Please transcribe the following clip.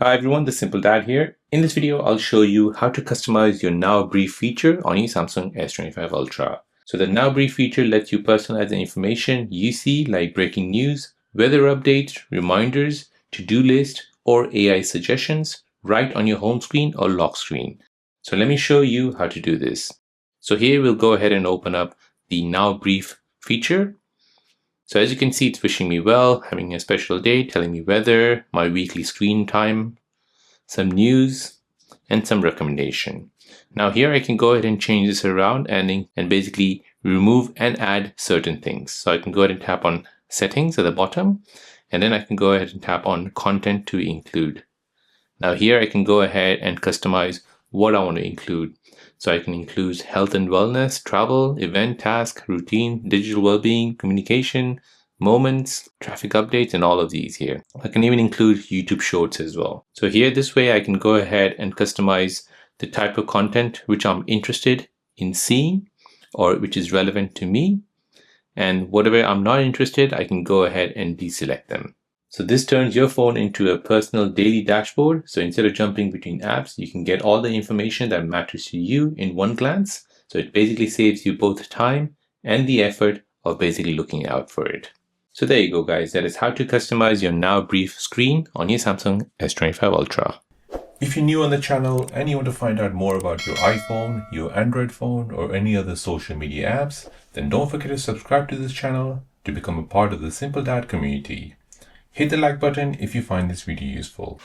Hi everyone, the Simple Dad here. In this video, I'll show you how to customize your Now Brief feature on your Samsung S25 Ultra. So the Now Brief feature lets you personalize the information you see, like breaking news, weather updates, reminders, to-do list, or AI suggestions right on your home screen or lock screen. So let me show you how to do this. So here we'll go ahead and open up the Now Brief feature. So as you can see, it's wishing me well, having a special day, telling me weather, my weekly screen time, some news, and some recommendation. Now here I can go ahead and change this around and basically remove and add certain things. So I can go ahead and tap on settings at the bottom, and then I can go ahead and tap on content to include. Now here I can go ahead and customize what I want to include. So I can include health and wellness, travel, event, task, routine, digital well-being, communication, moments, traffic updates, and all of these here. I can even include YouTube shorts as well. So here, this way I can go ahead and customize the type of content which I'm interested in seeing or which is relevant to me. And whatever I'm not interested, I can go ahead and deselect them. So this turns your phone into a personal daily dashboard. So instead of jumping between apps, you can get all the information that matters to you in one glance. So it basically saves you both time and the effort of basically looking out for it. So there you go, guys. That is how to customize your Now Brief screen on your Samsung S25 Ultra. If you're new on the channel and you want to find out more about your iPhone, your Android phone, or any other social media apps, then don't forget to subscribe to this channel to become a part of the Simple Dad community. Hit the like button if you find this video useful.